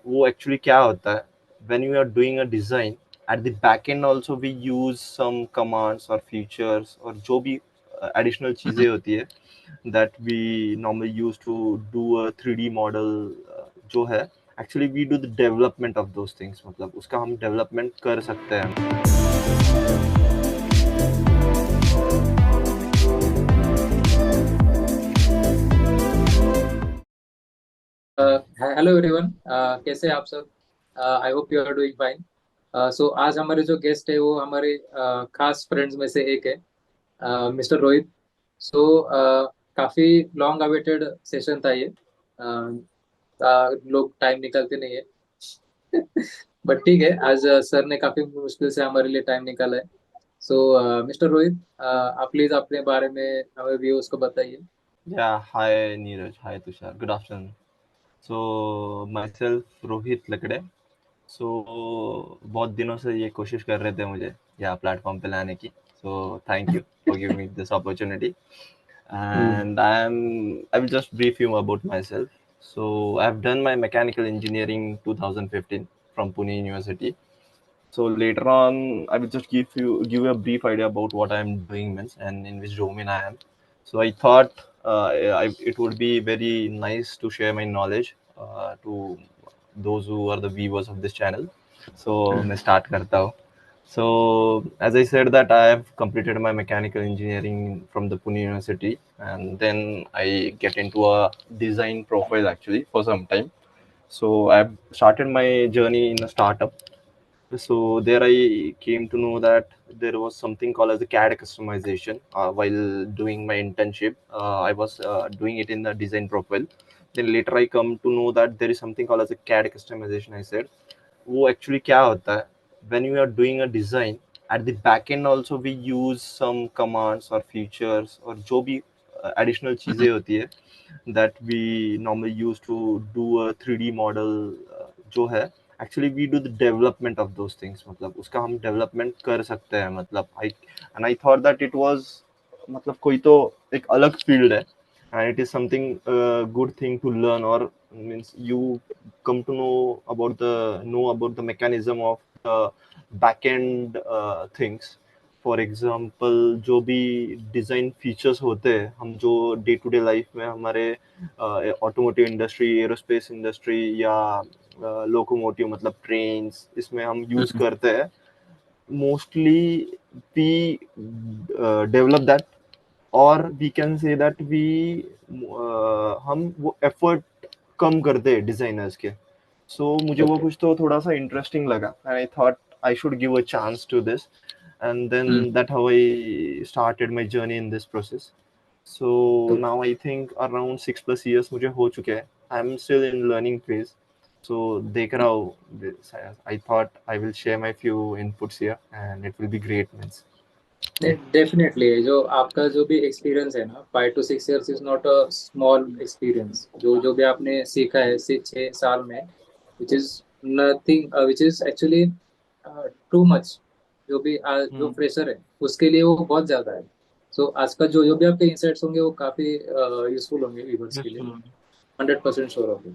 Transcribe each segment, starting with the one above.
वो एक्चुअली क्या होता है, when you are doing a design at the back end also we use some commands or features और जो भी additional चीजें होती है that we normally use to do a 3D model, जो है actually we do the development of those things, मतलब उसका हम development कर सकते हैं. हेलो एवरीवन, कैसे हैं आप सब? I hope you are doing fine. So आज हमारे जो गेस्ट है वो हमारे खास फ्रेंड्स में से एक है, मिस्टर रोहित। सो काफी लॉन्ग अवेटेड सेशन था ये। लोग टाइम निकालते नहीं है बट ठीक है, आज सर ने काफी मुश्किल से हमारे लिए टाइम निकाला है। सो मिस्टर रोहित, आप प्लीज अपने बारे में हमें व्यूअर्स को बताइए। Yeah, hi Neeraj, hi Tushar, good afternoon. So myself Rohit लकड़े. सो बहुत दिनों से ये कोशिश कर रहे थे मुझे यहाँ प्लेटफॉर्म पे लाने की. So thank you for giving me this opportunity. And I will just brief you about myself. So I've done my mechanical engineering 2015 from Pune University. So later on, I will just give you a brief idea about what I am doing means and in which domain I am. So I thought it would be very nice to share my knowledge to those who are the viewers of this channel. So मैं start करता हूँ. So as I said that I have completed my mechanical engineering from the Pune University, and then I get into a design profile actually for some time. So I've started my journey in a startup. So there I came to know that there was something called as the CAD customization. While doing my internship, I was doing it in the design profile. Then later I come to know that there is something called as a CAD customization. I said, वो actually क्या होता है? When you are doing a design, at the back end also we use some commands or features और जो भी additional चीजें होती है that we normally use to do a 3D model, जो है actually we do the development of those things, मतलब उसका हम डेवलपमेंट कर सकते हैं. मतलब I thought that it was, मतलब कोई तो एक अलग फील्ड है and it is something good thing to learn, or means you come to know about the mechanism of the back end things. For example जो भी डिज़ाइन फीचर्स होते हैं, हम जो डे टू डे लाइफ में हमारे automotive industry, aerospace industry या locomotive मतलब ट्रेन्स, इसमें हम यूज़ करते हैं. मोस्टली वी डेवलप दैट, और we can say that we हम वो एफर्ट कम करते हैं डिज़ाइनर्स के. सो मुझे वो ओके। कुछ तो थोड़ा सा इंटरेस्टिंग लगा and I thought I should give a chance to this. And then that how I started my journey in this process. So now I think around 6+ years मुझे हो चुके हैं. I'm still in learning phase. So देख रहा हूँ. I thought I will share my few inputs here and it will be great means. Definitely जो आपका जो भी एक्सपीरियंस है ना, 5 to 6 years is not a small experience. जो जो भी आपने सीखा है 6 साल में, which is nothing, which is actually too much. जो भी जो Hmm. फ्रेशर है उसके लिए वो बहुत ज्यादा है। सो आज का जो जो भी आपके इंसाइट्स होंगे वो काफी यूजफुल होंगे व्यूअर्स के लिए। Useful. 100% श्योर होंगे।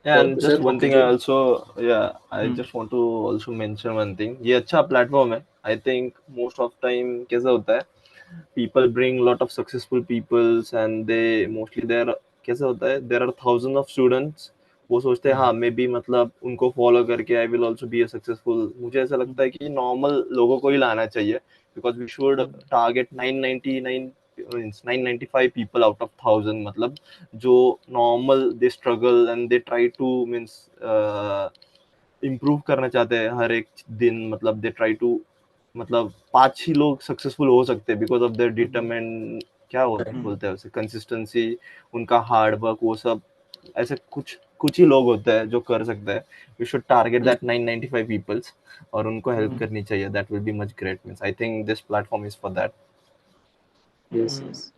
Yeah, तो and just sir one thing I continue. also, yeah, I hmm. just want to also mention one thing. ये अच्छा प्लेटफॉर्म है. I think most of time कैसा होता है, people bring lot of successful peoples and they mostly there, कैसा होता है, there are thousands of students. वो सोचते हैं हाँ मैं भी मतलब उनको फॉलो करके I will also be a successful. मुझे ऐसा लगता है कि नॉर्मल लोगों को ही लाना चाहिए, because we should target 999 means 995 people out of 1000. मतलब जो normal they struggle and they try to means improve करना चाहते हैं हर एक दिन. मतलब दे ट्राई टू, मतलब 5 ही लोग सक्सेसफुल हो सकते हैं बिकॉज ऑफ देयर डिटरमेंट, क्या बोलते हैं उसे, कंसिस्टेंसी, उनका हार्ड वर्क, वो सब. ऐसे कुछ कुछ ही लोग होते हैं जो कर सकते हैं. We should target that 995 peoples और उनको हेल्प करनी चाहिए. That will be much great means I think this platform is for that. Yes yes.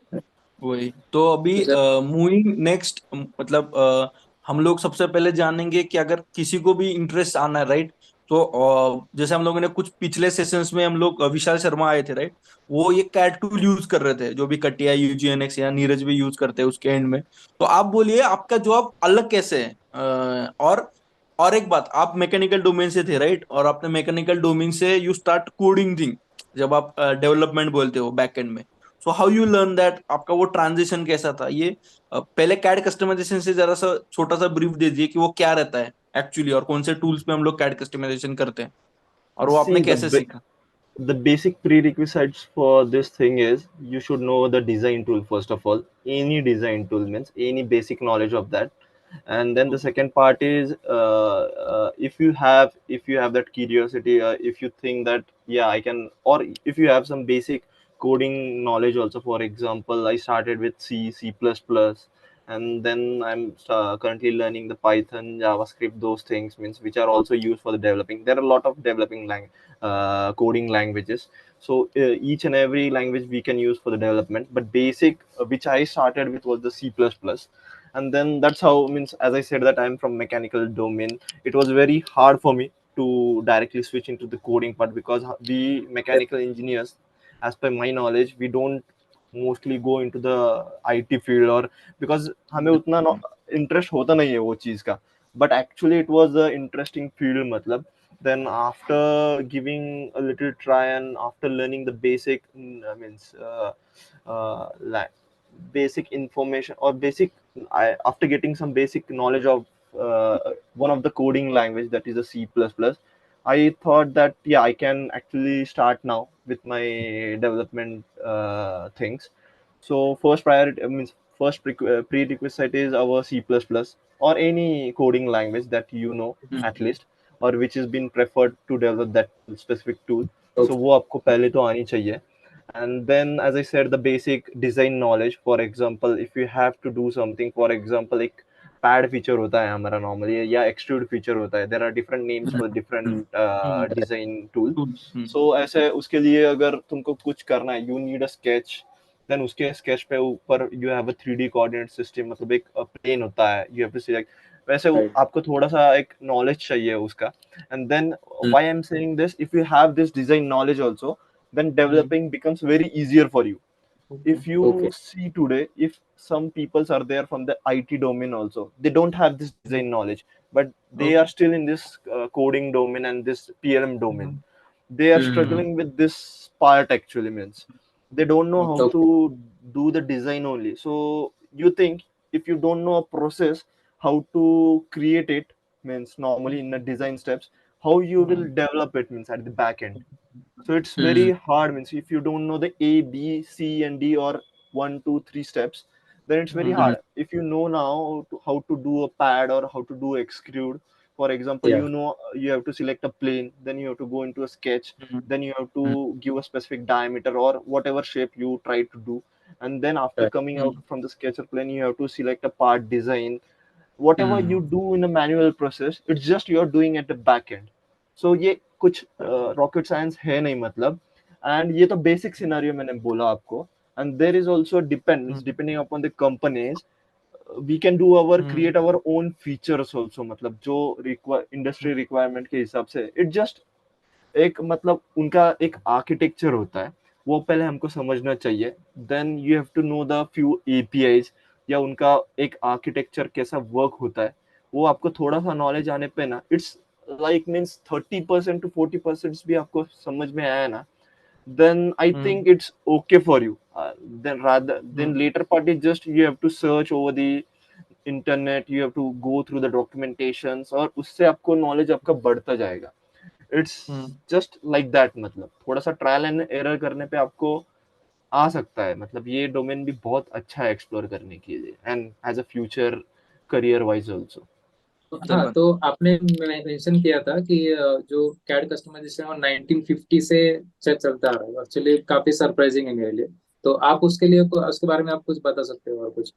वही तो अभी तो सर। मूविंग नेक्स्ट, मतलब हम लोग सबसे पहले जानेंगे कि अगर किसी को भी इंटरेस्ट आना है, राइट? तो जैसे हम लोगों ने कुछ पिछले सेशंस में हम लोग विशाल शर्मा आए थे, राइट? वो ये कैट टूल यूज कर रहे थे, जो भी कटिया यूजीएनएक्स या नीरज भी यूज करते हैं उसके एंड में। तो आप बोलिए आपका जॉब अलग कैसे है, और और एक बात, आप मैकेनिकल डोमेन से थे राइट, और आपने मैकेनिकल डोमेन से यू स्टार्ट कोडिंग थिंग, जब आप डेवलपमेंट बोलते हो बैकएंड में, so how you learn that, आपका वो ट्रांजिशन कैसा था ये? पहले कैड कस्टमाइजेशन से जरा सा छोटा सा ब्रीफ दे दीजिए कि वो क्या रहता है एक्चुअली, और कौन से टूल्स पे हम लोग कैड कस्टमाइजेशन करते हैं, और वो आपने See, कैसे सीखा? the basic prerequisites for this thing is you should know the design tool first of all. Any design tool means any basic knowledge of that. And then the second part is if you have that curiosity, if you think that yeah I can, or if you have some basic coding knowledge also. For example, I started with C++, and then I'm currently learning the Python, JavaScript, those things means which are also used for the developing. There are a lot of developing coding languages. So each and every language we can use for the development, but basic which I started with was the C++. And then that's how, means as I said that I'm from mechanical domain, it was very hard for me to directly switch into the coding part, because we mechanical engineers, as per my knowledge, we don't mostly go into the IT field, or because हमें उतना interest होता नहीं है वो चीज का. But actually it was a interesting field, मतलब. Then after giving a little try and after learning the basic, means basic information or basic, after getting some basic knowledge of one of the coding language, that is a C++, I thought that yeah I can actually start now with my development things. So first priority, means first prerequisite is our C++ or any coding language that you know at least, or which has been preferred to develop that specific tool. So वो आपको पहले तो आनी चाहिए. And then as I said, the basic design knowledge. For example, if you have to do something, for example एक pad feature होता है हमारा नॉर्मली, या एक्सट्रूड फीचर होता है, there are different names for different design tool. So ऐसे उसके लिए अगर तुमको कुछ करना है, you need a sketch. Then उसके स्केच पे ऊपर you have a 3D coordinate system, मतलब एक प्लेन होता है, यू हैव टू सिलेक्ट. वैसे आपको थोड़ा सा एक नॉलेज चाहिए उसका. And then why I am saying this, if you have this design knowledge also, then developing becomes very easier for you. If you see today, if some peoples are there from the IT domain also, they don't have this design knowledge, but they are still in this coding domain and this PLM domain. They are struggling with this part actually, means they don't know how to do the design only. So you think if you don't know a process how to create it, means normally in the design steps, how you will develop it, means at the back end. So it's very hard, means if you don't know the A, B, C, and D, or 1, 2, 3 steps, then it's very hard. If you know now how to do a pad or how to do extrude, for example, you know you have to select a plane, then you have to go into a sketch, then you have to give a specific diameter or whatever shape you try to do, and then after coming out from the sketcher plane, you have to select a part design. Whatever you do in a manual process, it's just you're doing at the back end. So ये कुछ rocket science है नहीं, मतलब. And ये तो basic scenario मैंने बोला आपको. And there is also depends depending upon the companies, we can do our create our own features also, मतलब जो इंडस्ट्री रिक्वायरमेंट के हिसाब से. इट जस्ट एक, मतलब उनका एक आर्किटेक्चर होता है, वो पहले हमको समझना चाहिए. Then you have to know the few APIs, या उनका एक आर्किटेक्चर कैसा वर्क होता है. वो आपको थोड़ा सा नॉलेज आने पे ना, इट्स लाइक मीन्स 30% to 40% भी आपको समझ में आया ना, then I think it's okay for you. Then later part is just you have to search over the internet, you have to go through the documentations, और उससे आपको नॉलेज आपका बढ़ता जाएगा. इट्स जस्ट लाइक दैट, मतलब थोड़ा सा trial and error करने पे आपको आ सकता है. मतलब ये डोमेन भी बहुत अच्छा है एक्सप्लोर करने के लिए, and as a future career wise also. हाँ, तो आपने मेंशन किया था कि जो कैड कस्टमाइजेशन वो 1950 से चलता आ रहा है, एक्चुअली काफी सरप्राइजिंग है मेरे लिए. तो आप उसके लिए उसके बारे में आप कुछ बता सकते हो और कुछ?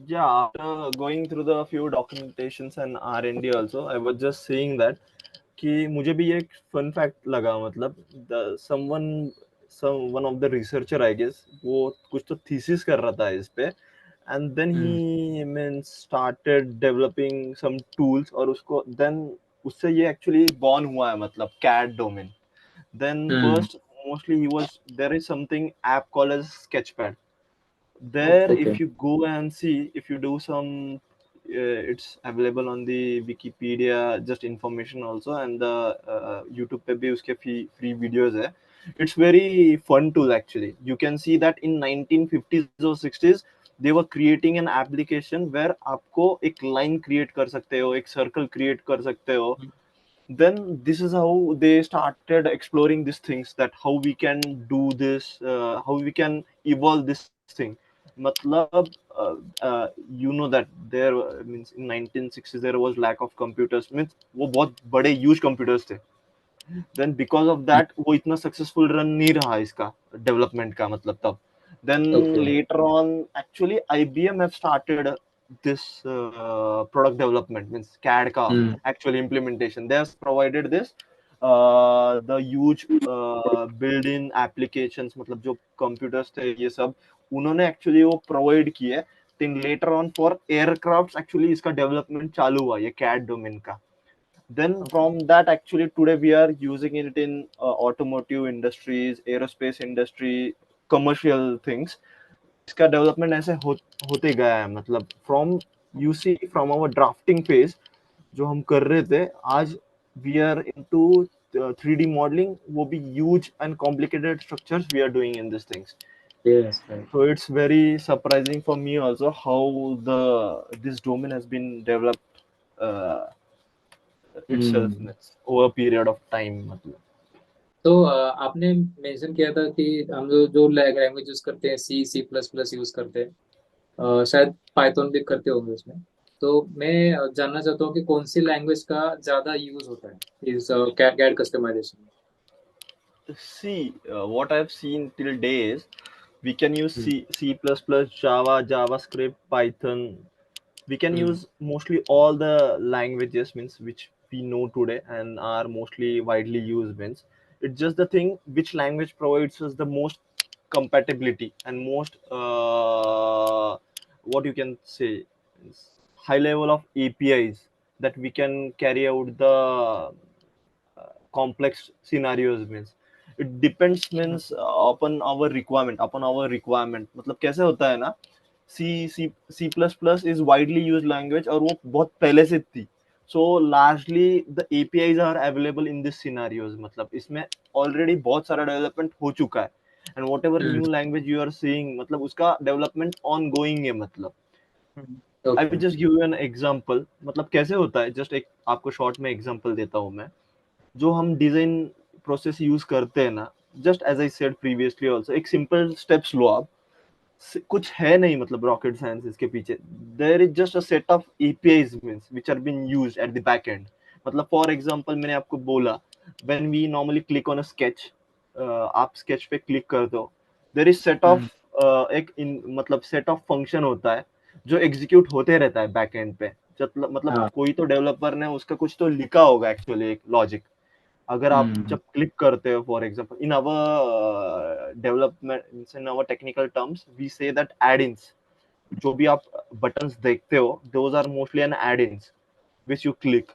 Yeah, after going through the few documentations and R&D also, I was just saying that कि मुझे भी एक फन फैक्ट लगा, मतलब one of the researcher I guess, वो कुछ तो थीसिस कर रहा था इस पे, and then he mean started developing some tools, और उसको देन उससे ये एक्चुअली बॉर्न हुआ है, मतलब CAD domain. Then first mostly ही was, there is something app called as Sketchpad. There if you go and see, if you do some it's available on the Wikipedia, just information also, and the YouTube पे भी उसके free videos है. It's very fun tool actually. You can see that in 1950s or 60s they were creating an application where आपको एक line create कर सकते हो, एक circle create कर सकते हो. Then this is how they started exploring these things, that how we can do this, how we can evolve this thing. मतलब you know that there means in 1960s there was lack of computers, means वो बहुत बड़े huge computers थे. Then because of that वो इतना successful run नहीं रहा इसका development का मतलब तब. Then Okay. later on actually IBM have started this product development, means CAD का actual implementation. They have provided this the huge built-in applications, मतलब जो computers थे ये सब उन्होंने actually वो provide किए. Then later on for aircrafts actually इसका development चालू हुआ ये CAD domain का. Then from that actually today we are using it in automotive industries, aerospace industry, commercial things. इसका डेवलपमेंट ऐसे होते गया है, मतलब from you see from our drafting phase जो हम कर रहे थे, आज we are into 3D modelling, वो भी huge and complicated structures we are doing in this things. Yes, right. So it's very surprising for me also how this domain has been developed itself over a period of time. मतलब तो आपने mention किया था कि हम जो language use करते हैं C++ यूज करते हैं, शायद पाइथन भी करते होंगे उसमें. तो मैं जानना चाहता हूँ कि कौन सी लैंग्वेज का ज्यादा यूज होता है इस कैड कस्टमाइजेशन में. See, what I've seen till days, we can use C++, Java, JavaScript, Python. We can use mostly all the languages, means which we know today and are mostly widely used. Means it's just the thing which language provides us the most compatibility and most what you can say high level of APIs that we can carry out the complex scenarios. Means it depends means upon our requirement. मतलब कैसे होता है ना, C++ is widely used language और वो बहुत पहले से थी. So largely the APIs are available in these scenarios. मतलब इसमें already बहुत सारा development हो चुका है, and whatever new language you are seeing मतलब उसका development ongoing है. मतलब I will just give you an example. मतलब कैसे होता है, just एक आपको short में example देता हूँ मैं. जो हम डिजाइन प्रोसेस यूज करते हैं ना, just as I said previously also, एक सिंपल स्टेप्स लो आप, कुछ है नहीं मतलब रॉकेट साइंस इसके पीछे. There is just a set of APIs means which are being used at the back end. मतलब फॉर एग्जांपल मैंने आपको बोला, when we normally click on a sketch, आप स्केच पे क्लिक करते हो, देयर इज सेट ऑफ एक मतलब सेट ऑफ फंक्शन होता है जो एग्जीक्यूट होते रहता है बैक एंड पे. मतलब कोई तो डेवलपर ने उसका कुछ तो लिखा होगा एक्चुअली एक लॉजिक. अगर आप जब क्लिक करते हो, for example in our development, in our technical terms we say that add-ins, जो भी आप बटन्स देखते हो those are mostly an add-ins which you click,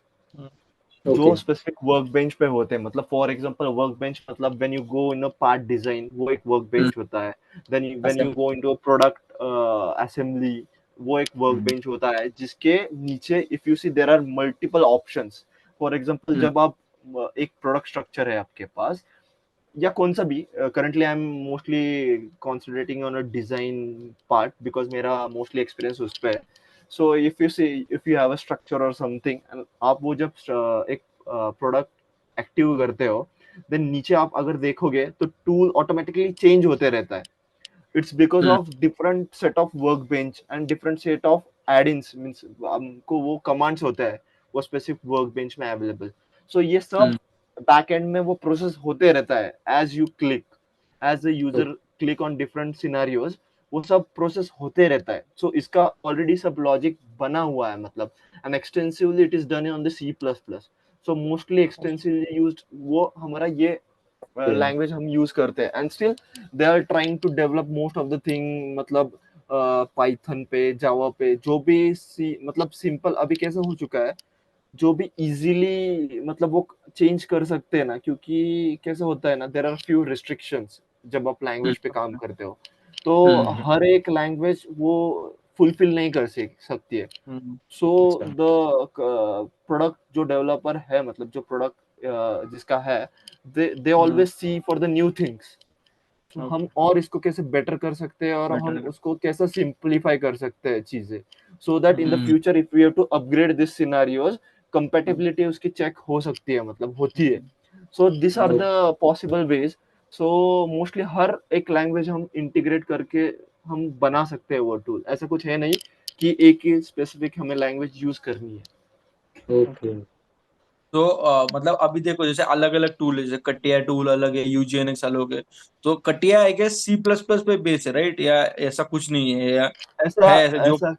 जो स्पेसिफिक वर्क बेंच पे होते हैं. मतलब फॉर एग्जांपल वर्क बेंच मतलब when you go in a part design वो एक वर्क बेंच होता है. Then when you go into a product assembly वो एक वर्क बेंच होता है जिसके नीचे if you see there are multiple options. For example जब आप एक प्रोडक्ट स्ट्रक्चर है आपके पास या कौन सा भी, currently I am mostly concentrating on a design part because मेरा मोस्टली एक्सपीरियंस उस पे है. So if you have a structure और समथिंग, आप वो जब एक प्रोडक्ट एक्टिव करते हो, देन नीचे आप अगर देखोगे तो टूल ऑटोमेटिकली चेंज होते रहता है. It's because of different set of workbench and different set of add-ins, means हमको वो कमांड्स होता है वो स्पेसिफिक वर्क बेंच में अवेलेबल. सो ये सब बैक एंड में वो प्रोसेस होते रहता है as you click, as the user click on different scenarios, वो सब प्रोसेस होते रहता है. सो इसका ऑलरेडी सब लॉजिक बना हुआ है मतलब, and extensively it is done on the C++. So mostly extensively used वो हमारा ये लैंग्वेज हम यूज करते हैं. And still they are trying to develop most of the thing, मतलब पाइथन पे, जावा पे, जो भी मतलब सिंपल अभी कैसे हो चुका है, जो भी इजीली मतलब वो चेंज कर सकते हैं ना, क्योंकि कैसे होता है ना, देयर आर फ्यू रिस्ट्रिक्शंस जब आप लैंग्वेज पे काम करते हो. तो हर एक लैंग्वेज वो फुलफिल नहीं कर सकती है। सो अच्छा। द प्रोडक्ट जो डेवलपर है, मतलब जो प्रोडक्ट जिसका है, they always see for the new things. तो हम और इसको कैसे बेटर कर सकते हैं और हम बेटर। उसको कैसे सिंप्लीफाई कर सकते हैं चीजें, so that in the future if we have to upgrade this scenarios, compatibility उसकी चेक हो सकती है, मतलब होती है। So this are the possible ways. सो मोस्टली हर एक लैंग्वेज हम इंटीग्रेट करके हम बना सकते हैं वो टूल। ऐसा कुछ है नहीं कि एक ही स्पेसिफिक हमें लैंग्वेज यूज करनी है। ओके। तो मतलब अभी देखो जैसे अलग अलग टूल है, जैसे कटिया टूल अलग है, यूजीएनएक्स अलग है। तो CATIA I guess C plus plus पे बेस है, राइट? या ऐसा कुछ नहीं है, या ऐसा है ऐसा जो? ऐसा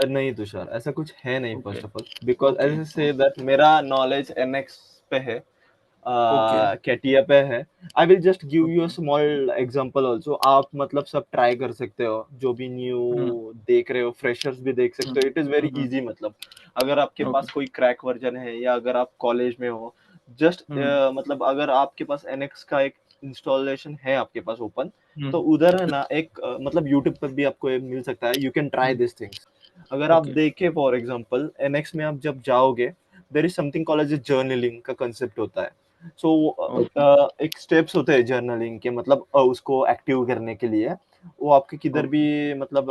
नहीं तुषार, ऐसा कुछ है नहीं okay. First of all, because okay. ऐसे से दैट मेरा नॉलेज एनएक्स पे है, ओके। कैटिया पे है। आई will just give you a small example also. आप मतलब सब ट्राई कर सकते हो, जो भी न्यू देख रहे हो, फ्रेशर्स भी देख सकते हो। इट इज वेरी इजी, मतलब अगर आपके ओके। पास कोई क्रैक वर्जन है या अगर आप कॉलेज में हो, जस्ट मतलब अगर आपके पास एनएक्स का एक इंस्टॉलेशन है आपके पास ओपन, तो उधर है ना एक मतलब यूट्यूब पर भी आपको ये मिल सकता है, you can try this things. अगर आप ओके। देखें फॉर एग्जांपल एनएक्स में आप जब जाओगे, there is something called as journaling का कंसेप्ट होता है। सो एक स्टेप्स होते हैं जर्नलिंग के, मतलब उसको एक्टिव करने के लिए। वो आपके किधर भी मतलब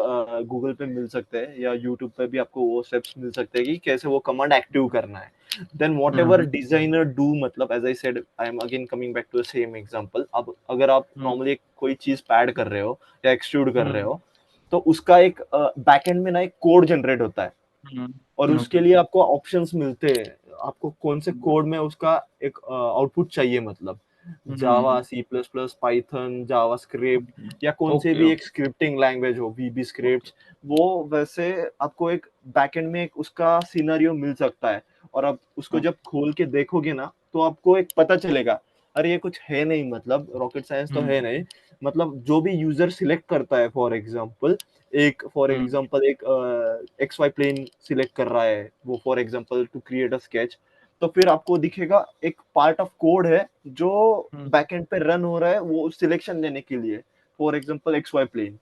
गूगल पे मिल सकते हैं या यूट्यूब पे भी आपको वो स्टेप्स मिल सकते हैं कि कैसे वो कमांड एक्टिव करना है। Then whatever designer do, मतलब as I said, I am again coming back to the same example. अब अगर आप नॉर्मली कोई चीज पैड कर रहे हो या एक्सट्रूड कर रहे हो, तो उसका एक बैकएंड में ना एक कोड जनरेट होता है, और उसके लिए आपको ऑप्शंस मिलते हैं, आपको कौन से कोड में उसका एक आउटपुट चाहिए, मतलब जावा, सी प्लस प्लस, पाइथन, जावा स्क्रिप्ट या कौन से ओके। भी एक स्क्रिप्टिंग लैंग्वेज हो, वीबी स्क्रिप्ट, वो वैसे आपको एक बैकएंड में एक उसका सिनेरियो मिल सकता है। और आप उसको जब खोल के देखोगे ना, तो आपको एक पता चलेगा, अरे ये कुछ है नहीं, मतलब रॉकेट साइंस तो है नहीं। मतलब जो भी यूजर सिलेक्ट करता है, फॉर एग्जांपल एक एक्स वाई प्लेन सिलेक्ट कर रहा है वो, for example to create a sketch, तो फिर आपको दिखेगा एक पार्ट ऑफ कोड है जो बैकएंड पे रन हो रहा है वो सिलेक्शन लेने के लिए, for example x Y plane.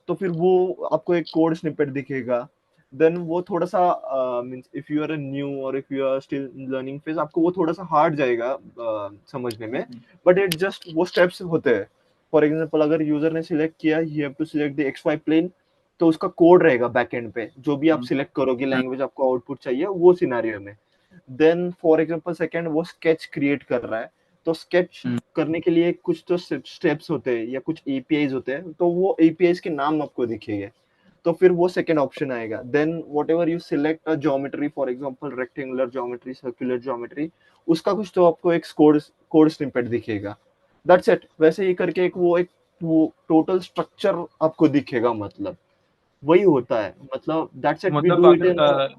तो फिर वो आपको एक कोड स्निपेट दिखेगा। देन वो थोड़ा सा means if you are a new और if you are still learning phase, आपको वो थोड़ा सा हार्ड जाएगा समझने में, बट इट जस्ट वो स्टेप्स होते हैं। फॉर एग्जांपल अगर यूजर ने सिलेक्ट किया you have to select the X Y plane, तो उसका कोड रहेगा बैकएंड पे, जो भी आप सिलेक्ट करोगे लैंग्वेज आपको आउटपुट चाहिए वो सिनेरियो में। देन फॉर एग्जांपल सेकंड वो स्केच क्रिएट कर रहा है, तो स्केच करने के लिए कुछ तो स्टेप्स होते हैं या कुछ एपीआईज होते हैं, तो वो एपीआईज के नाम आपको दिखेंगे, तो फिर वो सेकंड ऑप्शन आएगा। Then whatever you select a geometry, for example rectangular geometry, circular geometry, उसका कुछ तो आपको एक कोड स्निपेट दिखेगा। That's it. वैसे ही करके एक वो टोटल स्ट्रक्चर आपको दिखेगा, मतलब वही होता है, मतलब दैट्स इट, वी मतलब डू इट इन। अगर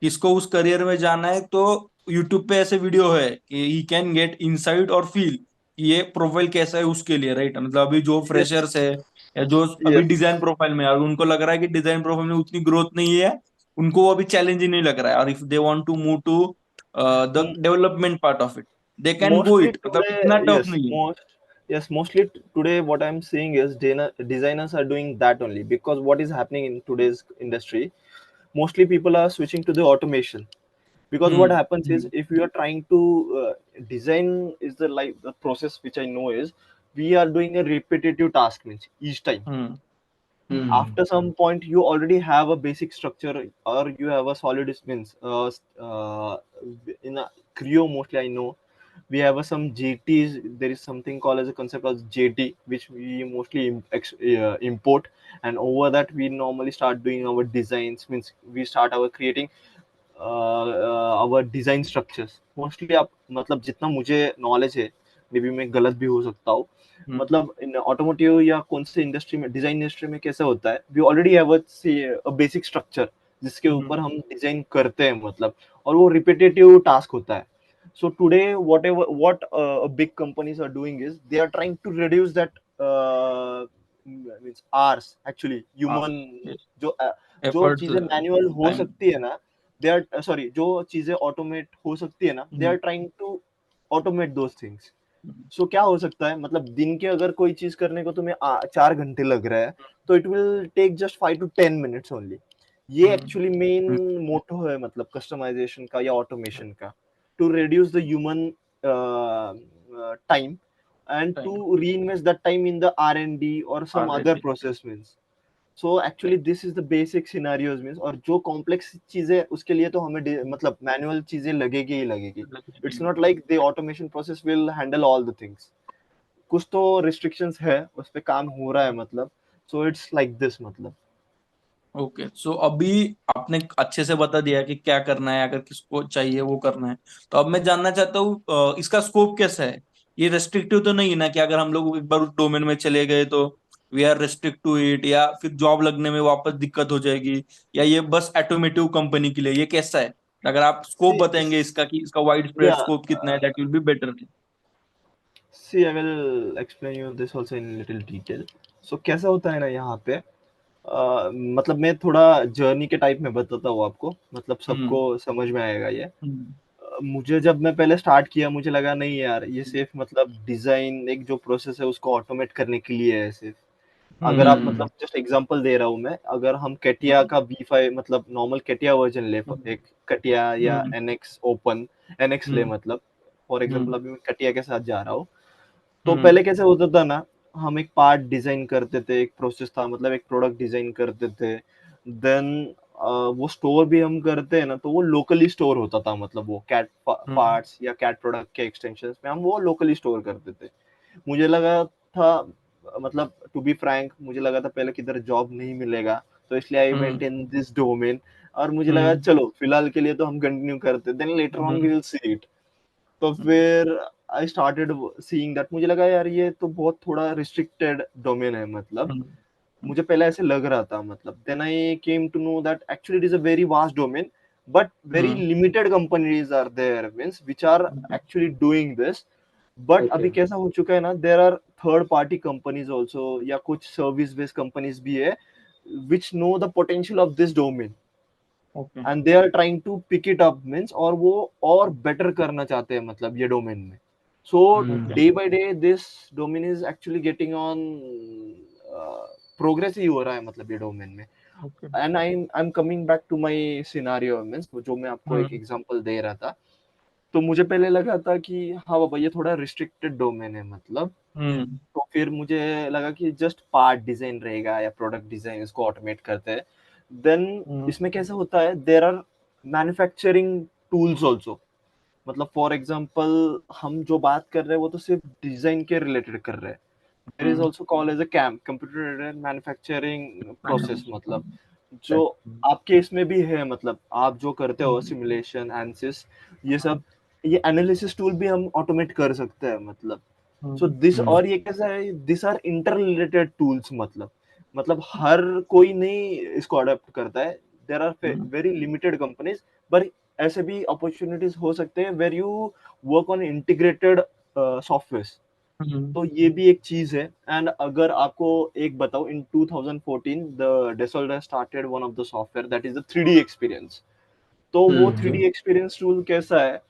किसको उस करियर में जाना है तो यूट्यूब पे ऐसे वीडियो है कि ही कैन गेट इनसाइट और फील कि ये प्रोफाइल कैसा है उसके लिए, राइट? मतलब अभी जो यस, फ्रेशर्स है या जो अभी यस। डिजाइन प्रोफाइल में है और उनको लग रहा है कि डिजाइन प्रोफाइल में उतनी ग्रोथ नहीं है, उनको वो अभी चैलेंज ही नहीं लग रहा है, और if they want to move to the development part of it, they can go Mostly it, मतलब today, इतना टफ yes, नहीं है। mostly today, what I'm seeing is designers are doing that only, because what is happening in today's industry, mostly people are switching to the automation. Because what hmm. happens is, if you are trying to design, is the process which I know is, we are doing a repetitive task, means each time. Hmm. After some point you already have a basic structure, or you have a solid means in a Creo, mostly I know we have some JTs. There is something called as a concept of JT, which we mostly import, and over that we normally start doing our designs, means we start our creating our design structures mostly। आप मतलब जितना मुझे knowledge है, may be मैं गलत भी हो सकता हूँ, मतलब इन ऑटोमोटिव या कौन से इंडस्ट्री में, डिजाइन इंडस्ट्री में कैसा होता है, we already have a basic structure जिसके ऊपर हम डिजाइन करते हैं, मतलब, और वो रिपीटेटिव टास्क होता है। So today what big companies are doing is they are trying to reduce that means hours, actually human, जो जो एफर्ट्स। चीजें मैनुअल हो टाइम। सकती है ना, दे आर सॉरी, जो चीजें ऑटोमेट हो सकती है ना, they are trying to automate those things. So क्या हो सकता है, मतलब दिन के अगर कोई चीज करने को तुम्हें 4 घंटे लग रहा है, तो it will take just 5 to 10 minutes only. ये एक्चुअली मेन मोटो है मतलब कस्टमाइजेशन का या ऑटोमेशन का, to reduce the human time and to reinvest that time in the R&D or some other process means. So actually this is the basic scenarios means, और जो complex चीजें उसके लिए तो हमें मतलब मैनुअल चीजें लगेगी ही लगेगी। It's not like the automation process will handle all the things. कुछ तो restrictions है, उस पे काम हो रहा है मतलब, so it's like this मतलब। ओके, सो अभी आपने अच्छे से बता दिया कि क्या करना है, अगर किसको चाहिए वो करना है। तो अब मैं जानना चाहता हूँ इसका स्कोप कैसा है। ये रेस्ट्रिक्टिव तो नहीं है ना कि अगर हम लोग एक बार उस डोमेन में चले गए तो we are restrict to it, या फिर जॉब लगने में वापस दिक्कत हो जाएगी, या ये बस ऑटोमेटिव कंपनी के लिए, ये कैसा है? अगर आप स्कोप See, बताएंगे इसका कि इसका वाइड स्प्रेड yeah, स्कोप कितना है, that will be better. see I will explain you this also in little detail. So कैसा होता है ना यहाँ पे, मतलब मैं थोड़ा जर्नी के टाइप में बताता हूँ आपको, मतलब सबको समझ में आएगा ये। मुझे जब मैं पहले स्टार्ट किया, मुझे लगा नहीं यार ये सिर्फ मतलब डिजाइन एक जो प्रोसेस है उसको ऑटोमेट करने के लिए है सिर्फ। अगर आप मतलब जस्ट एग्जांपल दे रहा हूँ मैं, अगर हम कटिया का V5 मतलब नॉर्मल कटिया वर्जन ले, एक कटिया या NX ओपन, NX ले मतलब, फॉर एग्जांपल अभी मैं कटिया के साथ जा रहा हूँ, तो पहले कैसे होता था ना, हम एक पार्ट डिजाइन करते थे, एक प्रोसेस था मतलब एक प्रोडक्ट डिजाइन करते थे, देन वो स्टोर भी हम करते हैं ना, तो वो लोकली स्टोर होता था, मतलब वो कैट पार्ट्स या कैट प्रोडक्ट के एक्सटेंशंस में हम वो लोकली स्टोर करते थे। मुझे लगा था, मतलब टू बी फ्रैंक, मुझे लगा था पहले किधर जॉब नहीं मिलेगा, तो इसलिए I went in this domain, और मुझे लगा चलो फिलहाल के लिए तो हम कंटिन्यू करते, then later on we will see it. तो फिर आई स्टार्टेड सीइंग दैट, मुझे लगा यार ये तो बहुत थोड़ा रिस्ट्रिक्टेड डोमेन है मतलब, मुझे पहले ऐसे लग रहा था मतलब, then I came to know that actually it is a very vast domain, but very limited companies are there means which are actually doing this. But अभी कैसा हो चुका है ना, there are third party companies also, या कुछ service based companies भी है which know the potential of this domain and they are trying to pick it up means, और वो और बेटर करना चाहते हैं मतलब ये डोमेन में। so day by day this domain is actually getting on progress ही हो रहा है मतलब ये डोमेन में। And I am coming back to my scenario means, जो मैं आपको एक एग्जांपल दे रहा था, तो मुझे पहले लगा था कि हाँ बाबा ये थोड़ा रिस्ट्रिक्टेड डोमेन है मतलब, तो फिर मुझे लगा कि जस्ट पार्ट डिजाइन रहेगा या प्रोडक्ट डिजाइन, इसको ऑटोमेट करते हैं। देन इसमें कैसा होता है, there are manufacturing tools also, मतलब फॉर एग्जांपल हम जो बात कर रहे हैं वो तो सिर्फ डिजाइन के रिलेटेड कर रहे हैं, there is also called as a CAM, computer aided manufacturing process, मतलब जो आपके इसमें भी है, मतलब आप जो करते हो सिमुलेशन, एनसिस, ये सब, ये एनालिसिस टूल भी हम ऑटोमेट कर सकते हैं मतलब। सो दिस, और ये कैसा है, this are inter related tools मतलब हर कोई नहीं इसको अडॉप्ट करता है, there are very limited companies, but ऐसे भी अपॉर्चुनिटीज हो सकते हैं where you work on integrated software, तो ये भी एक चीज है। एंड अगर आपको एक बताओ, in 2014 the Dassault started one of the software that is the 3D experience. तो वो 3D एक्सपीरियंस टूल कैसा है,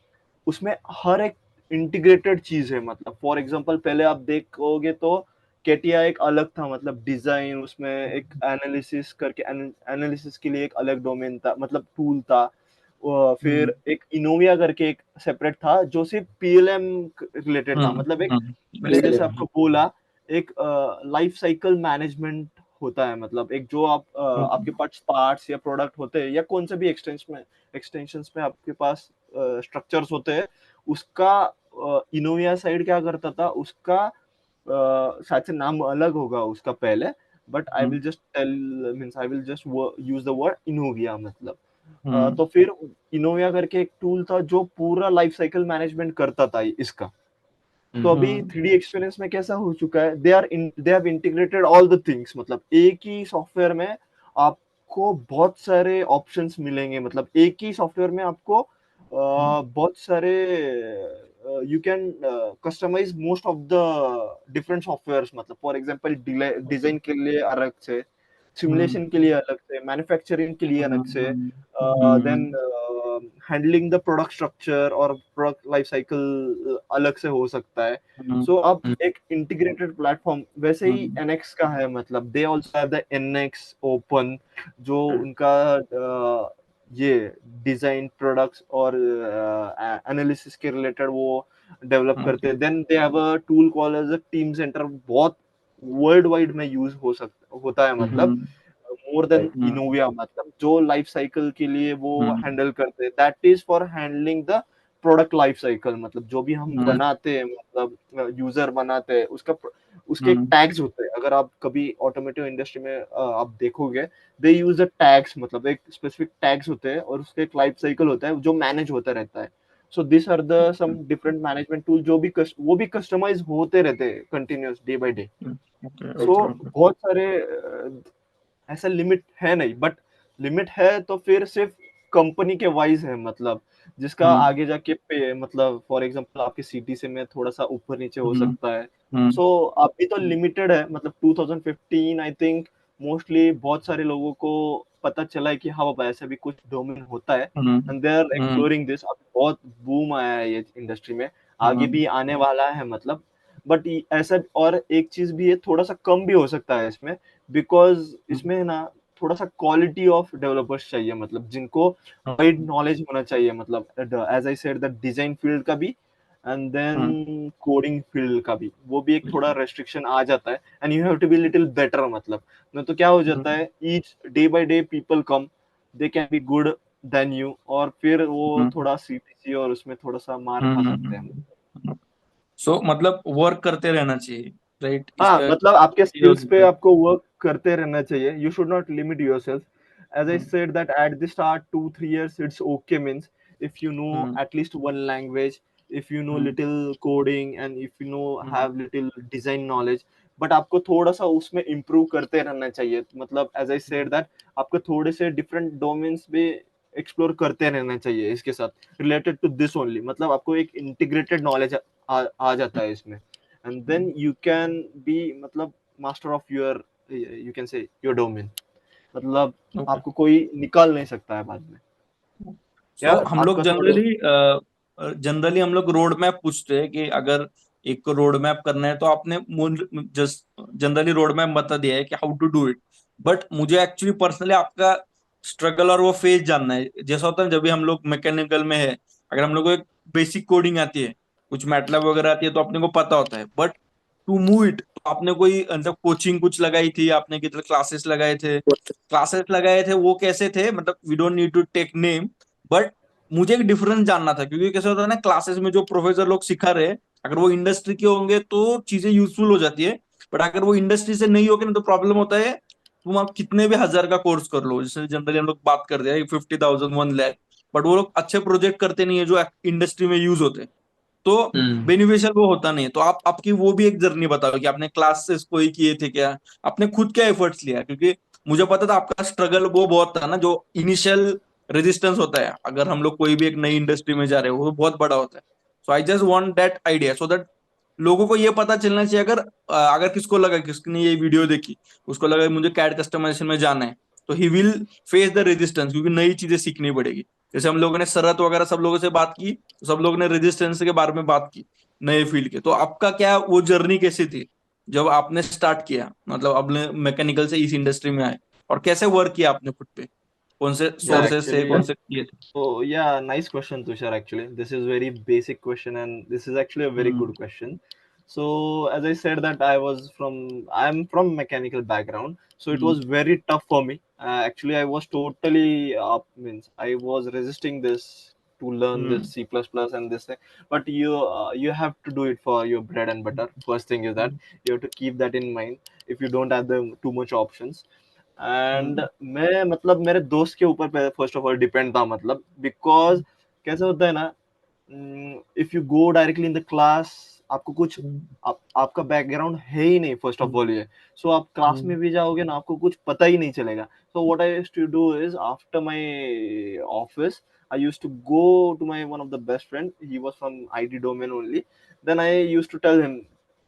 उसमें हर एक इंटीग्रेटेड चीज है, मतलब फॉर एग्जांपल पहले आप देखोगे तो केटिया एक अलग था, मतलब डिजाइन, उसमें एक एनालिसिस करके, एनालिसिस के लिए एक अलग डोमेन था, मतलब टूल था। फिर एक इनोविया करके एक सेपरेट था जो सिर्फ PLM रिलेटेड था, मतलब एक, मैंने जैसे आपको बोला, एक लाइफ साइकिल मैनेजमेंट होता है, मतलब एक जो आप आपके पास पार्ट्स या प्रोडक्ट होते हैं या कौन से भी एक्सटेंशंस में आपके पास स्ट्रक्चर्स होते हैं, उसका इनोविया साइड क्या करता था, उसका शायद से नाम अलग होगा उसका पहले, but I will just tell means I will just use the word Innovia मतलब। तो फिर इनोविया करके एक टूल था जो पूरा लाइफ साइकिल मैनेजमेंट करता था इसका। तो अभी 3D एक्सपीरियंस में कैसा हो चुका है, they have integrated all the things, मतलब एक ही सॉफ्टवेयर में आपको बहुत सारे ऑप्शंस मिलेंगे, मतलब एक ही सॉफ्टवेयर में आपको बहुत सारे, you can customize most of the different softwares, मतलब फॉर एग्जांपल डिजाइन के लिए अलग से, सिमुलेशन के लिए अलग से, मैन्युफैक्चरिंग के लिए अलग से, then handling the product structure और प्रोडक्ट लाइफ साइकिल अलग से हो सकता है. सो अब एक इंटीग्रेटेड प्लेटफॉर्म वैसे ही एनएक्स का है, मतलब they also have the NX open, जो उनका ये डिजाइन प्रोडक्ट्स और एनालिसिस के रिलेटेड वो डेवलप करते हैं. Then they have a tool called as a Teamcenter, बहुत वर्ल्ड वाइड में यूज होता है, मतलब मोर देन इनोविया, मतलब जो लाइफ साइकिल के लिए वो हैंडल करते हैं, that is for handling the product life cycle. मतलब जो भी हम बनाते हैं, मतलब यूजर बनाते हैं, उसके टैग्स होते हैं. अगर आप कभी ऑटोमोटिव इंडस्ट्री में आप देखोगे, दे यूज द टैग्स, मतलब एक स्पेसिफिक टैग्स होते हैं और उसके एक लाइफ साइकिल होता है जो मैनेज होता रहता है. So this are the some different management tool जो भी वो भी कस्टमाइज होते रहते हैं continuous day by day. So बहुत सारे ऐसा लिमिट है नहीं, बट लिमिट है तो फिर सिर्फ कंपनी के वाइज है, मतलब जिसका आगे जाके पे, मतलब फॉर एग्जांपल आपके सिटी से में थोड़ा सा ऊपर नीचे हो सकता है. सो अभी तो लिमिटेड है, मतलब 2015 आई थिंक मोस्टली बहुत सारे लोगों को पता चला है कि हाँ बाबा ऐसा भी कुछ डोमेन होता है, and they are exploring this. अब बहुत बूम आया है ये इंडस्ट्री में, आगे भी आने वाला है, मतलब. बट ऐसा और एक चीज भी है, थोड़ा सा कम भी हो सकता है इसमें, बिकॉज इसमें ना थोड़ा सा क्वालिटी ऑफ डेवलपर्स चाहिए, मतलब जिनको वाइड नॉलेज होना चाहिए, मतलब as I said the design field का भी एंड देन कोडिंग फील्ड का भी, वो भी एक थोड़ा रेस्ट्रिक्शन आ जाता है. And you have to be little better, मतलब नहीं तो क्या हो जाता है, each day by day people come, they can be good than you, और फिर वो थोड़ा सीटीसी और उसमें थोड़ा सा मार खा सकते हैं. सो मतलब वर्क करते रहना चाहिए, राइट? हाँ, इसका मतलब आपके ये हो स्किल्स पे सकता है. आपको वर्क करते रहना चाहिए. You should not limit yourself. As I said that at the start 2-3 years it's okay, means if you know at least one language, if you know little coding and if you know have little design knowledge, but आपको थोड़ा सा उसमें improve करते रहना चाहिए. मतलब as I said that आपको थोड़े से different domains में explore करते रहना चाहिए इसके साथ related to this only. मतलब आपको एक integrated knowledge आ जाता है इसमें, and then you can be मतलब master of your, you can say your domain. मतलब आपको कोई निकाल नहीं सकता है बाद में. सो हम लोग आपका थोड़ा जनरली हम लोग रोड मैप पूछते हैं कि अगर एक रोड मैप करना है तो आपने जस्ट जनरली रोड मैप बता दिया है कि how to do it. But मुझे एक्चुअली पर्सनली आपका स्ट्रगल और वो फेज जानना है. जैसा होता है जब भी हम लोग मैकेनिकल में है, अगर हम लोग को एक बेसिक कोडिंग आती है, कुछ मैटलैब वगैरह आती है, तो अपने को पता होता है. बट टू मूव इट, तो आपने कोई मतलब कोचिंग कुछ लगाई थी, आपने कितने क्लासेस लगाए थे, वो कैसे थे? मतलब we don't need to take name, but मुझे एक डिफरेंस जानना था. क्योंकि कैसे होता है ना, क्लासेस में जो प्रोफेसर लोग सिखा रहे हैं, अगर वो इंडस्ट्री के होंगे तो चीजें यूजफुल हो जाती है. बट अगर वो इंडस्ट्री से नहीं होगे ना, तो प्रॉब्लम होता है. तुम आप कितने भी 1,000 का कोर्स कर लो, जैसे जनरली हम लोग बात करते हैं 50,000 1 लाख, बट वो लोग अच्छे प्रोजेक्ट करते नहीं है जो इंडस्ट्री में यूज होते हैं, तो बेनिफिशियल वो होता नहीं है. तो आप आपकी वो भी एक जर्नी बताओ कि आपने क्लासेस कोई किए थे क्या, आपने खुद क्या एफर्ट्स लिया. क्योंकि मुझे पता था आपका स्ट्रगल वो बहुत था ना, जो इनिशियल रेजिस्टेंस होता है अगर हम लोग कोई भी एक नई इंडस्ट्री में जा रहे हो, वो बहुत बड़ा होता है. So I just want that idea, so that लोगों को ये पता चलना चाहिए. अगर किसको लगा, किसने ये वीडियो देखी, उसको लगा मुझे कैड कस्टमाइजेशन में जाना है, तो he will face the resistance, क्योंकि नई चीजें सीखनी पड़ेगी. जैसे हम लोगों ने शरत वगैरह सब लोगों से बात की, तो सब लोगों ने रेजिस्टेंस के बारे में बात की नए फील्ड के. तो आपका क्या वो जर्नी कैसी थी जब आपने स्टार्ट किया, मतलब आपने मैकेनिकल से इस इंडस्ट्री में आए, और कैसे वर्क किया आपने खुद पे, कौन से yeah सोर्सेस थे, actually कौन से किए थे? Oh, yeah, nice question, Tushar. Actually, this is very basic question, and this is actually a very good question. So, as I said that I'm from mechanical background, so it was very tough for me. Actually, I was totally means I was resisting this to learn this C++ and this thing. But you have to do it for your bread and butter. First thing is that you have to keep that in mind. If you don't have the too much options, and मैं मतलब मेरे दोस्त के ऊपर first of all depend था, मतलब because कैसे होता है ना, if you go directly in the class, आपको कुछ आपका बैकग्राउंड है ही नहीं फर्स्ट ऑफ ऑल ये. सो आप क्लास में भी जाओगे ना, आपको कुछ पता ही नहीं चलेगा. So what I used to do is after my office I used to go to my one of the best friend. He was from IT domain only. Then I used to tell him,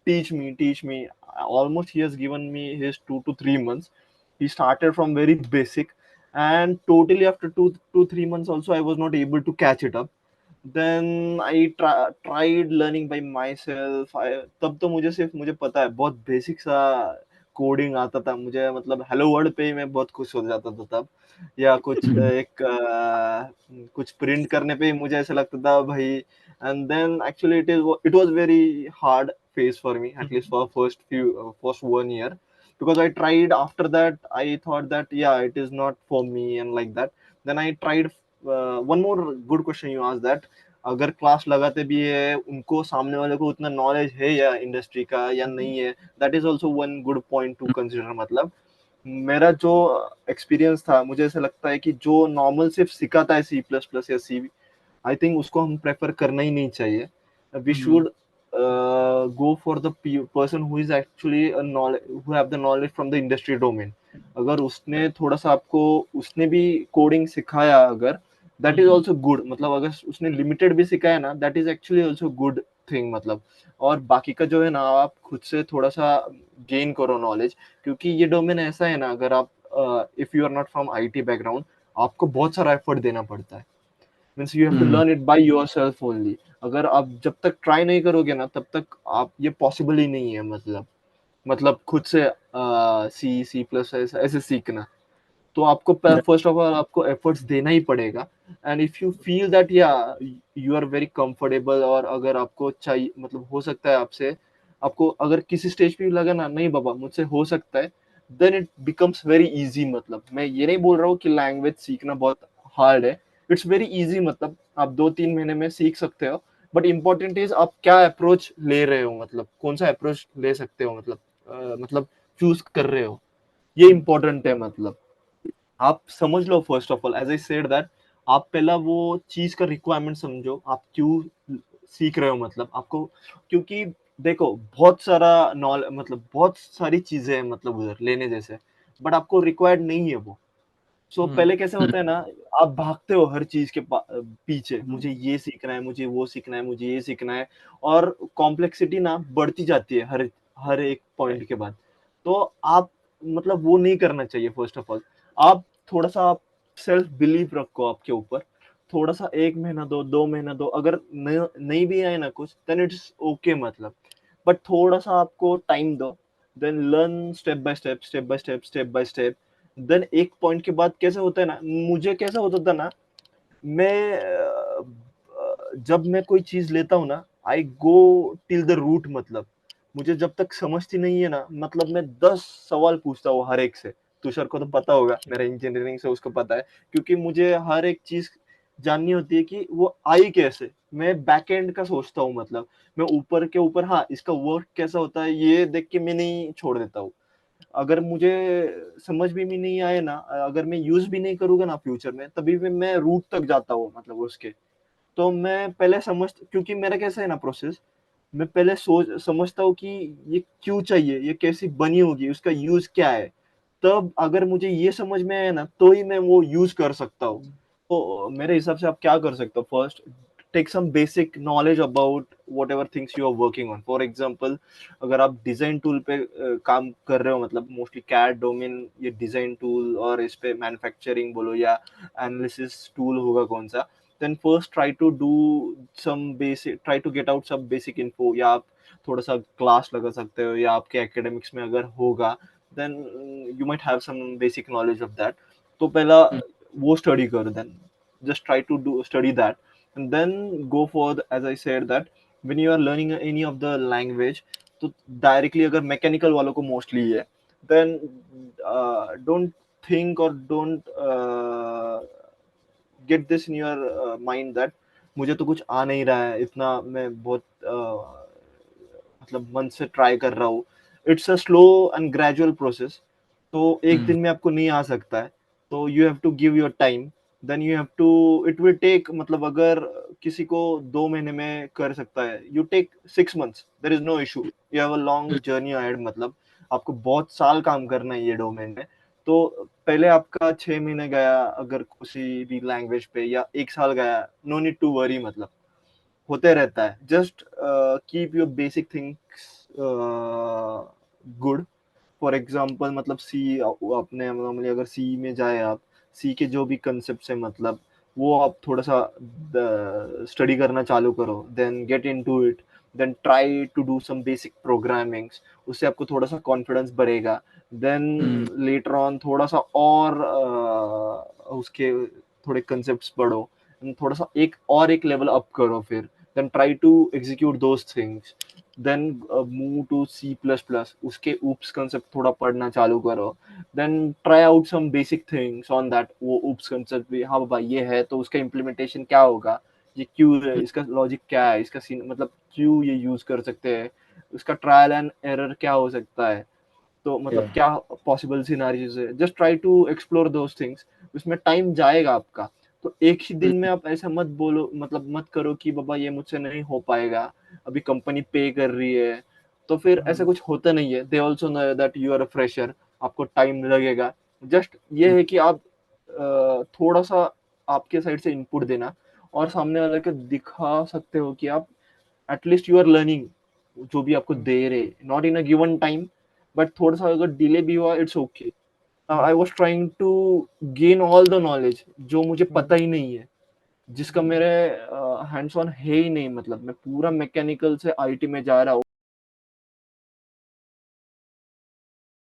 teach me. Almost he has given me his 2 to 3 months. he started from very basic, and totally after 2 3 months also I was not able to catch it up. Then I tried learning by myself. तब तो मुझे सिर्फ मुझे पता है बहुत basic सा coding आता था मुझे, मतलब हेलो वर्ल्ड पे ही मैं बहुत खुश हो जाता था तब, या कुछ कुछ प्रिंट करने पे ही मुझे ऐसा लगता था भाई. And then actually it was very hard phase for me, at least for first 1 year, because I tried. After that I thought that yeah, it is not for me, and like that. Then I tried. One more good question you asked, that अगर class लगाते भी है उनको सामने वाले को उतना knowledge है या इंडस्ट्री का या नहीं है, that is also one good point two consider. मतलब मेरा जो एक्सपीरियंस था, मुझे ऐसा लगता है कि जो नॉर्मल सिर्फ सिखाता है सी प्लस प्लस या सी, आई थिंक उसको हम प्रेफर करना ही नहीं चाहिए. We should go for the person who is actually a knowledge, who have the knowledge from the industry domain. अगर उसने थोड़ा सा आपको, उसने भी कोडिंग सिखाया अगर, दैट इज ऑल्सो गुड. मतलब अगर उसने लिमिटेड भी सिखाया ना, that is actually also good thing. मतलब और बाकी का जो है ना, आप खुद से थोड़ा सा गेन करो नॉलेज, क्योंकि ये डोमेन ऐसा है ना, अगर आप if you are not from IT background, आपको बहुत सारा एफर्ट देना पड़ता है. Means you have to learn it by yourself only. अगर आप जब तक ट्राई नहीं करोगे ना, तब तक आप, ये पॉसिबल ही नहीं है. मतलब खुद से सी सी प्लस ऐसे सीखना, तो आपको फर्स्ट ऑफ ऑल आपको एफर्ट्स देना ही पड़ेगा. And if you feel that या यू आर वेरी कंफर्टेबल, और अगर आपको चाहिए, मतलब हो सकता है आपसे, आपको अगर किसी स्टेज पे लगा ना, नहीं बाबा मुझसे हो सकता है, then it becomes very easy. मतलब मैं ये नहीं बोल रहा हूँ कि लैंग्वेज सीखना बहुत हार्ड है, इट्स वेरी इजी. मतलब आप 2 3 महीने में सीख सकते हो, बट इम्पोर्टेंट इज आप क्या अप्रोच ले रहे हो, मतलब कौन सा अप्रोच ले सकते हो, मतलब चूज कर रहे हो, ये इम्पोर्टेंट है. मतलब आप समझ लो first of all, as I said that, आप पहला वो चीज का रिक्वायरमेंट समझो, आप क्यों सीख रहे हो. मतलब आपको, क्योंकि देखो बहुत सारा नॉलेज, मतलब बहुत सारी चीजें हैं मतलब उधर लेने जैसे, बट आपको रिक्वायर्ड नहीं है वो. सो पहले कैसे होता है ना, आप भागते हो हर चीज के पीछे, मुझे ये सीखना है, मुझे वो सीखना है, मुझे ये सीखना है, और कॉम्प्लेक्सिटी ना बढ़ती जाती है हर हर एक पॉइंट के बाद. तो आप, मतलब वो नहीं करना चाहिए. फर्स्ट ऑफ ऑल आप थोड़ा सा, आप सेल्फ बिलीव रखो आपके ऊपर, थोड़ा सा 1 महीना दो, 2 महीना दो, अगर नहीं भी आए ना कुछ, देन इट्स ओके. मतलब बट थोड़ा सा आपको टाइम दो, then learn step by step, step by step, step by step. Then एक पॉइंट के बाद कैसा होता है ना, मुझे कैसा होता था ना, मैं जब मैं कोई चीज लेता हूँ ना, आई गो टिल द रूट. मतलब मुझे जब तक समझती नहीं है ना, मतलब मैं 10 सवाल पूछता हूँ हर एक से. तुषार को तो पता होगा, मेरा इंजीनियरिंग से उसको पता है, क्योंकि मुझे हर एक चीज जाननी होती है कि वो आई कैसे. मैं बैक एंड का सोचता हूँ. मतलब मैं ऊपर के ऊपर, हाँ इसका वर्क कैसा होता है ये देख के मैं नहीं छोड़ देता हूँ. अगर मुझे समझ भी नहीं आए ना, अगर मैं यूज भी नहीं करूंगा ना फ्यूचर में, तभी भी मैं रूट तक जाता हूँ. मतलब उसके, तो मैं पहले समझ, क्योंकि मेरा कैसा है ना प्रोसेस, मैं पहले सोच समझता हूँ कि ये क्यों चाहिए, ये कैसी बनी होगी, उसका यूज क्या है. तब अगर मुझे ये समझ में आए ना, तो ही मैं वो यूज कर सकता हूँ. तो मेरे हिसाब से आप क्या कर सकते हो, first take some basic knowledge about whatever things you are working on. For example, अगर आप डिजाइन टूल पे काम कर रहे हो, मतलब मोस्टली कैड डोमेन, ये डिजाइन टूल, और इस पे मैन्युफैक्चरिंग बोलो या एनालिसिस टूल होगा कौन सा, then first try to do some basic, try to get out some basic info, या आप थोड़ा सा क्लास लगा सकते हो, या आपके एकेडमिक्स में अगर होगा, then you might have some basic knowledge of that. तो पहला वो स्टडी करो, then just try to do study that, and then go for as I said that when you are learning any of the language, तो directly अगर mechanical वालों को mostly है, then don't think or don't get this in your mind that मुझे तो कुछ आ नहीं रहा है, इतना मैं बहुत मतलब मन से ट्राई कर रहा हूँ. It's a slow and gradual process. तो एक दिन में आपको नहीं आ सकता है, तो you have to give your time. Then you have to, it will take, मतलब अगर किसी को 2 महीने में कर सकता है, you take 6 months, there is no issue. You have a long journey ahead. मतलब आपको बहुत साल काम करना है ये डोमेन में. तो पहले आपका 6 महीने गया अगर किसी भी लैंग्वेज पे, या 1 साल गया, नो नीड टू वरी. मतलब होते रहता है. Just keep your basic things good, for example मतलब सी अपने नॉर्मली अगर सी में जाए आप, सी के जो भी कंसेप्ट है मतलब वो आप थोड़ा सा स्टडी करना चालू करो, then get into it, then try to do some basic programmings, उससे आपको थोड़ा सा कॉन्फिडेंस बढ़ेगा। देन लेटर ऑन थोड़ा सा और उसके थोड़े कंसेप्ट्स पढ़ो, थोड़ा सा एक लेवल अप करो, फिर then try to execute those things, then move to C plus plus, उसके ऊप्स कंसेप्ट थोड़ा पढ़ना चालू करो, then try out some basic things on that, वो ऊप्स कंसेप्ट भी, हाँ बाबा ये है तो उसका इम्प्लीमेंटेशन क्या होगा, ये क्यों है, इसका लॉजिक क्या है, इसका सीन मतलब क्यों ये यूज कर सकते हैं, उसका ट्रायल एंड एरर क्या हो सकता है, तो मतलब Yeah. क्या पॉसिबल सिनारियोज है, just try to explore those things. उसमें टाइम जाएगा आपका, तो एक ही दिन में आप ऐसा मत बोलो, मतलब मत करो कि बाबा ये मुझसे नहीं हो पाएगा, अभी कंपनी पे कर रही है, तो फिर ऐसा कुछ होता नहीं है। They also know that you are a fresher, आपको टाइम लगेगा। जस्ट ये है कि आप थोड़ा सा आपके साइड से इनपुट देना और सामने वाले को दिखा सकते हो कि आप एटलीस्ट यू आर लर्निंग जो भी आपको दे रहे, not in a given time, but थोड़ा सा अगर डिले भी हुआ it's okay. I was trying to gain all the knowledge जो मुझे पता ही नहीं है, जिसका मेरे हैंड्स ऑन है ही नहीं, मतलब मैं पूरा मैकेनिकल से आईटी में जा रहा हूँ।